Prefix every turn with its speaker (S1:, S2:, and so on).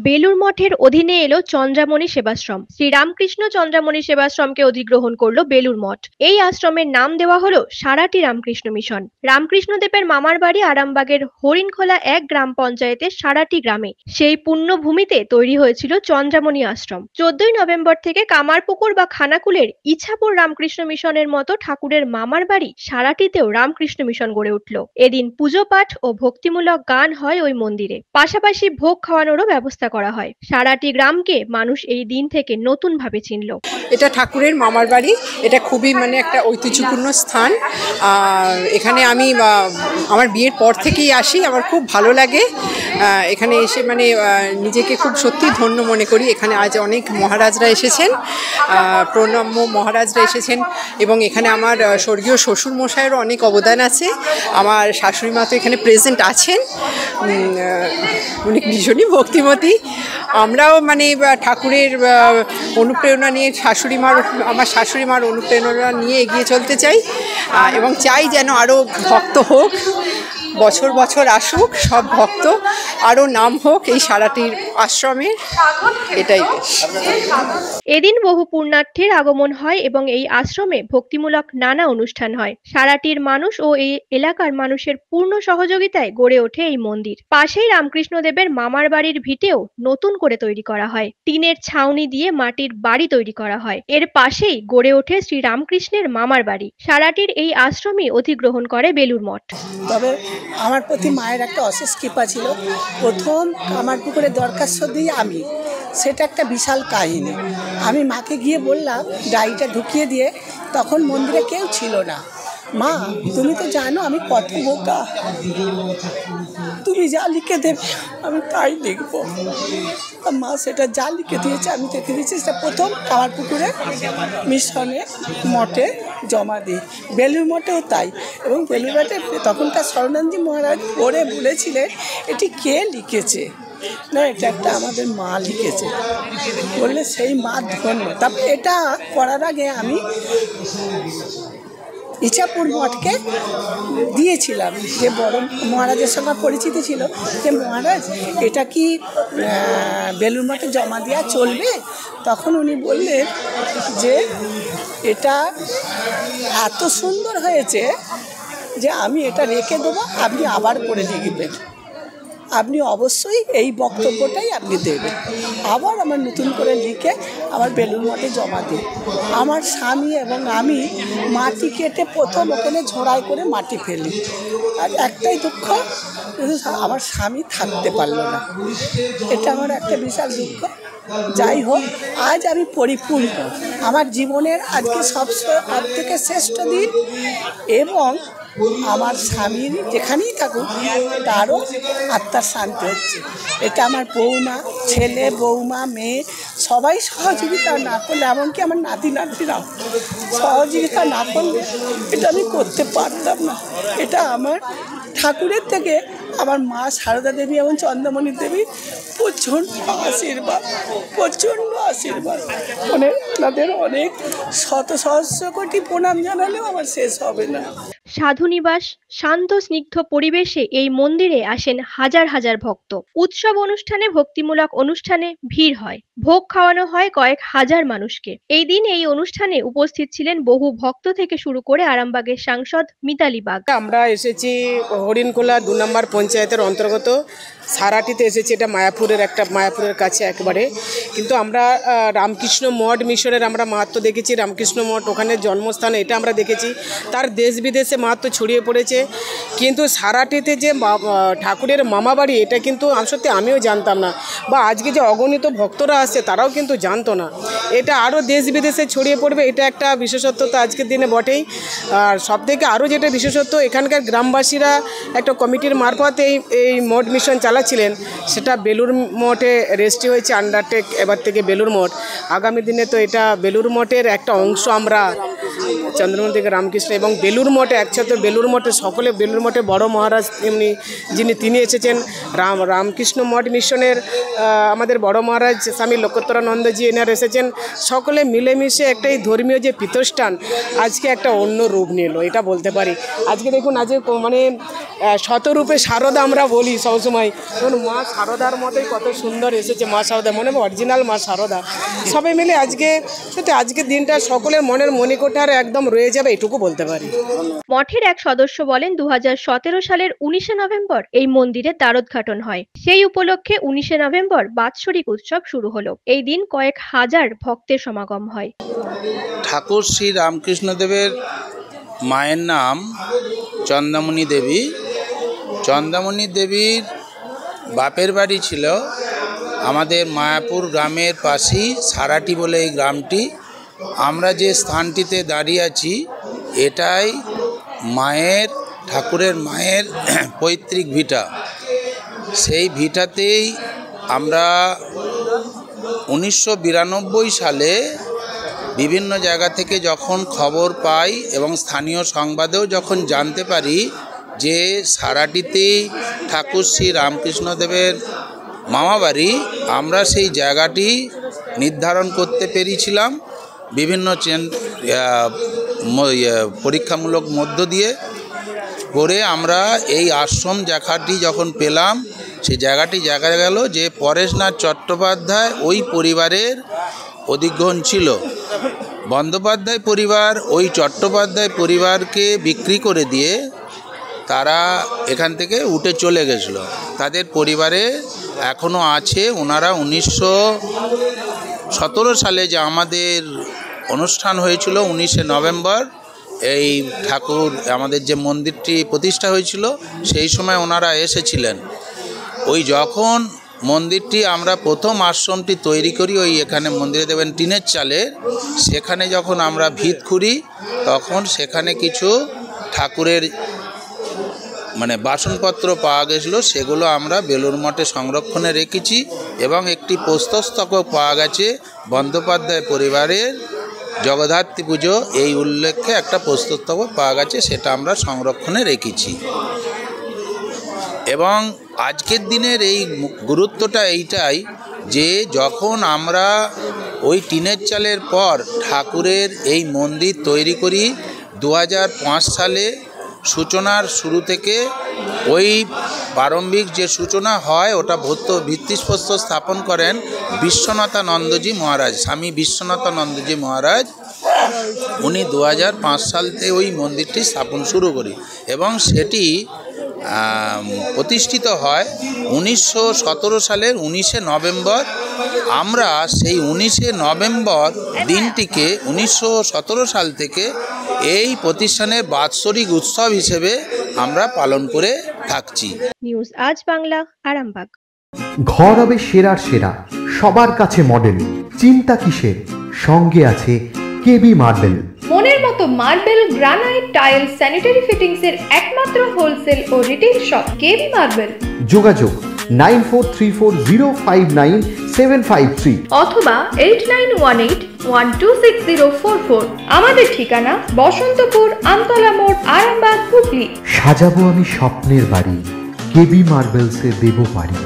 S1: বেলুড় মঠের অধীনে এলো চন্দ্রামণি সেবাশ্রম। শ্রীরামকৃষ্ণ চন্দ্রামণি সেবাশ্রমকে অধিগ্রহণ করলো বেলুড় মঠ। এই আশ্রমের নাম দেওয়া হলো সারাটি রামকৃষ্ণ মিশন। রামকৃষ্ণদেবের মামার বাড়ি আরামবাগের হরিণখোলা ১ গ্রাম পঞ্চায়েতের সারাটি গ্রামে। সেই পুণ্যভূমিতে তৈরি হয়েছিল চন্দ্রামণি আশ্রম। ১৪ই নভেম্বর থেকে কামারপুকুর বা খানাকুলের ইছাপুর রামকৃষ্ণ মিশনের মতো ঠাকুরের মামার বাড়ি সারাটিতেও রামকৃষ্ণ মিশন গড়ে উঠল। এদিন পুজো পাঠ ও ভক্তিমূলক গান হয় ওই মন্দিরে, পাশাপাশি ভোগ খাওয়ানোরও ব্যবস্থা করা হয়। সারাটি গ্রামকে মানুষ এই দিন থেকে নতুন ভাবে চিনল।
S2: এটা ঠাকুরের মামার বাড়ি, এটা খুবই একটা ঐতিহ্যপূর্ণ স্থান। এখানে আমি আমার বিয়ের পর থেকেই আসি, আমার খুব ভালো লাগে এখানে এসে, নিজেকে খুব সত্যি ধন্য মনে করি। এখানে আজ অনেক মহারাজরা এসেছেন, প্রণম্য মহারাজরা এসেছেন, এবং এখানে আমার স্বর্গীয় শ্বশুর মশাইয়েরও অনেক অবদান আছে। আমার শাশুড়ি মা তো এখানে প্রেজেন্ট আছেন, উনি ভীষণই ভক্তিমতী। আমরাও ঠাকুরের অনুপ্রেরণা নিয়ে আমার শাশুড়ি মার অনুপ্রেরণা নিয়ে এগিয়ে চলতে চাই, এবং চাই যেন আরও ভক্ত হোক, বছর বছর আসুক সব ভক্ত, আরও নাম হোক এই সারাটির আশ্রমের, এটাই।
S1: এদিন বহু পুণ্যার্থীর আগমন হয় এবং এই আশ্রমে ভক্তিমূলক নানা অনুষ্ঠান হয়। সারাটির মানুষ ও এই এলাকার মানুষের পূর্ণ সহযোগিতায় গড়ে ওঠে এই মন্দির। পাশেই রামকৃষ্ণদেবের মামার বাড়ির ভিটেও নতুন করে তৈরি করা হয়। টিনের ছাউনি দিয়ে মাটির বাড়ি তৈরি করা হয়। এর পাশেই গড়ে ওঠে শ্রী রামকৃষ্ণের মামার বাড়ি। সারাটির এই আশ্রমই অধিগ্রহণ করে বেলুড় মঠ।
S3: তবে আমার প্রতি মায়ের একটা অশেষ কৃপা ছিল। প্রথম কামারপুকুরে দরখাস্ত দিই আমি, সেটা একটা বিশাল কাহিনী। আমি মাকে গিয়ে বললাম, ডায়েরিটা ঢুকিয়ে দিয়ে, তখন মন্দিরে কেউ ছিল না। মা, তুমি তো জানো আমি কত বোকা, তুমি যা লিখে দেবে আমি তাই লিখব। মা সেটা যা লিখে দিয়েছে আমি দেখে দিয়েছি। সেটা প্রথম কামারপুকুরে মিশনে মঠে জমা দিই, বেলুড় মঠেও তাই। এবং বেলুড় মঠে তখনকার শরণানন্দজি মহারাজ পড়ে বলেছিলেন, এটি কে লিখেছে? না, এটা একটা আমাদের মা লিখেছে। বললে সেই মা ধন্য। তারপর এটা করার আগে আমি ইছাপুর মঠকে দিয়েছিলাম, যে বড় মহারাজের সঙ্গে পরিচিতি ছিল, যে মহারাজ এটা কি বেলুড় মঠে জমা দেওয়া চলবে? তখন উনি বললেন যে এটা এত সুন্দর হয়েছে যে আমি এটা রেখে দেবো, আপনি আবার করে লিখবেন, আপনি অবশ্যই এই বক্তব্যটাই আপনি দেবেন। আবার আমার নতুন করে লিখে আবার বেলুড় মঠে জমা দিই। আমার স্বামী এবং আমি মাটি কেটে প্রথম ওখানে ঝোড়াই করে মাটি ফেলি। আর একটাই দুঃখ, আমার স্বামী থাকতে পারলো না, এটা আমার একটা বিশাল দুঃখ। যাই হোক, আজ আমি পরিপূর্ণ। আমার জীবনের আজকে সব থেকে শ্রেষ্ঠ দিন, এবং আমার স্বামীর যেখানেই থাকুক তারও আত্মার শান্তি হচ্ছে। এটা আমার বৌমা, ছেলে, বৌমা, মেয়ে সবাই সহযোগিতা না করলে, এমনকি আমার নাতি নাতিরাও সহযোগিতা না করলে এটা আমি করতে পারতাম না। এটা আমার ঠাকুরের থেকে আমার মা সারদা দেবী এবং চন্দ্রমণি দেবী প্রচণ্ড আশীর্বাদ, প্রচণ্ড আশীর্বাদ। তাদের অনেক শত সহস্র কোটি প্রণাম জানালেও আমার শেষ হবে না।
S1: সাধুনিবাস, শান্ত স্নিগ্ধ পরিবেশে এই মন্দিরে আসেন হাজার হাজার ভক্ত। উৎসব অনুষ্ঠানে, ভক্তিমূলক অনুষ্ঠানে ভিড় হয়, ভোগ খাওয়ানো হয় কয়েক হাজার মানুষকে। এই দিন এই অনুষ্ঠানে উপস্থিত ছিলেন বহু ভক্ত থেকে শুরু করে আরামবাগের সাংসদ মিতালি বাগ।
S2: আমরা এসেছি হরিণখোলা ২ নম্বর পঞ্চায়েতের অন্তর্গত সারাটিতে এসেছি। এটা মায়াপুরের কাছে একেবারে। কিন্তু আমরা রামকৃষ্ণ মঠ মিশনের আমরা মাহাত্ম্য দেখেছি, রামকৃষ্ণ মঠ ওখানে জন্মস্থান, এটা আমরা দেখেছি। তার দেশ বিদেশে মাহাত্ম্য ছড়িয়ে পড়েছে। কিন্তু সারাটিতে যে ঠাকুরের মামাবাড়ি, এটা কিন্তু সত্যি আমিও জানতাম না, বা আজকে যে অগণিত ভক্তরা আসছে তারাও কিন্তু জানতো না। এটা আরও দেশ বিদেশে ছড়িয়ে পড়বে, এটা একটা বিশেষত্ব তো আজকের দিনে বটেই। আর সবথেকে আরও যেটা বিশেষত্ব, এখানকার গ্রামবাসীরা একটা কমিটির মারফত এই মঠ মিশন চালাচ্ছিলেন, সেটা বেলুড় মঠে রেজিস্ট্রি হয়েছে, আন্ডারটেক এবার থেকে বেলুড় মঠ। আগামী দিনে তো এটা বেলুড় মঠের একটা অংশ আমরা
S4: চন্দ্রমণি থেকে রামকৃষ্ণ এবং বেলুর মঠে একসাথে বেলুর মঠে সকলে বেলুর মঠে বড় মহারাজ এমনি তিনি এসেছেন রামকৃষ্ণ মঠ মিশনের আমাদের বড় মহারাজ স্বামী লোকোত্তরানন্দজি এনারা এসেছেন। সকলে মিলেমিশে একটা এই ধর্মীয় যে পীঠস্থান আজকে একটা অন্য রূপ নিল এটা বলতে পারি। আজকে দেখুন আজকে মানে শতরূপে শারদা আমরা বলি সবসময়, দেখুন মা শারদার মতোই কত সুন্দর এসেছে মা শারদা, মনে অরিজিনাল মা শারদা। সবাই মিলে আজকে সত্যি আজকের দিনটা সকলের মনের মণিকোঠার একদম রয়ে যাবে এটুকু বলতে পারি।
S1: মঠের এক সদস্য বলেন 2017 সালের 19শে নভেম্বর এই মন্দিরের দ্বারোদ্ঘাটন হয়। সেই উপলক্ষে 19শে নভেম্বর বাৎসরিক উৎসব শুরু হলো। এই দিন কয়েক হাজার ভক্তের সমাগম হয়।
S5: ঠাকুর শ্রী রামকৃষ্ণদেবের মায়ের নাম চন্দ্রামণি দেবী। চন্দ্রামণি দেবীর বাপের বাড়ি ছিল আমাদের মায়াপুর গ্রামের পাশেই সারাটি বলে এই গ্রামটি। আমরা যে স্থানটিতে দাঁড়িয়ে আছি এটাই ঠাকুরের মায়ের পৈতৃক ভিটা। সেই ভিটাতেই আমরা 1992 সালে বিভিন্ন জায়গা থেকে যখন খবর পাই এবং স্থানীয় সংবাদেও যখন জানতে পারি যে সারাটিতেই ঠাকুর শ্রী রামকৃষ্ণদেবের মামাবাড়ি, আমরা সেই জায়গাটি নির্ধারণ করতে পেরেছিলাম বিভিন্ন পরীক্ষামূলক মধ্য দিয়ে করে। আমরা এই আশ্রম জায়গাটি যখন পেলাম সেই জায়গাটি দেখা গেল যে পরেশনাথ চট্টোপাধ্যায় ওই পরিবারের অধিগ্রহণ ছিল। বন্দ্যোপাধ্যায় পরিবার ওই চট্টোপাধ্যায় পরিবারকে বিক্রি করে দিয়ে তারা এখান থেকে উঠে চলে গেছিলো। তাদের পরিবারে এখনও আছে। ওনারা 1917 সালে যে আমাদের অনুষ্ঠান হয়েছিল 19শে নভেম্বর, এই ঠাকুর আমাদের যে মন্দিরটি প্রতিষ্ঠা হয়েছিল সেই সময় ওনারা এসেছিলেন। ওই যখন মন্দিরটি আমরা প্রথম আশ্রমটি তৈরি করি ওই এখানে মন্দিরে দেবেন টিনের চালের, সেখানে যখন আমরা ভিত খুঁড়ি তখন সেখানে কিছু ঠাকুরের মানে বাসনপত্র পাওয়া গেছিলো, সেগুলো আমরা বেলুর মঠে সংরক্ষণে রেখেছি এবং একটি প্রস্তরস্তবক পাওয়া গেছে বন্দ্যোপাধ্যায় পরিবারের জগদ্ধাত্রী পুজো এই উল্লেখে একটা প্রস্তরস্তবক পাওয়া গেছে, সেটা আমরা সংরক্ষণে রেখেছি। এবং আজকের দিনের এই গুরুত্বটা এইটাই যে যখন আমরা ওই টিনের চালের পর ঠাকুরের এই মন্দির তৈরি করি 2005 সালে সূচনার শুরু থেকে ওই প্রারম্ভিক যে সূচনা হয় ওটা ভিত্তিপ্রস্তর স্থাপন করেন বিশ্বনাথানন্দজি মহারাজ, স্বামী বিশ্বনাথানন্দজি মহারাজ। উনি 2005 সাল থেকে ওই মন্দিরটি স্থাপন শুরু করি এবং সেটি প্রতিষ্ঠিত হয় 1917 সালের 19শে নভেম্বর। আমরা সেই 19শে নভেম্বর দিনটিকে 1917 সাল থেকে এই প্রতিষ্ঠানের বাৎসরিক উৎসব হিসেবে আমরা পালন করে থাকছি।
S1: নিউজ আজ বাংলা, আরামবাগ।
S6: ঘর হবে সেরার সেরা, সবার কাছে মডেল, চিন্তা কিসের, সঙ্গে আছে কেবি মার্বেল।
S7: মনের মতো marble, granite, tile, sanitary fittings এর একমাত্র হোলসেল ও রিটেল শপ কেবি মার্বেল।
S6: যোগাযোগ 9434059753
S7: অথবা 8918126044। আমাদের ঠিকানা বসন্তপুর, আমতলা মোড়, আরামবাগ, হুগলি।
S6: সাজাবো আমি স্বপ্নের বাড়ি, কেবি মার্বেলসে দেবো বাড়ি।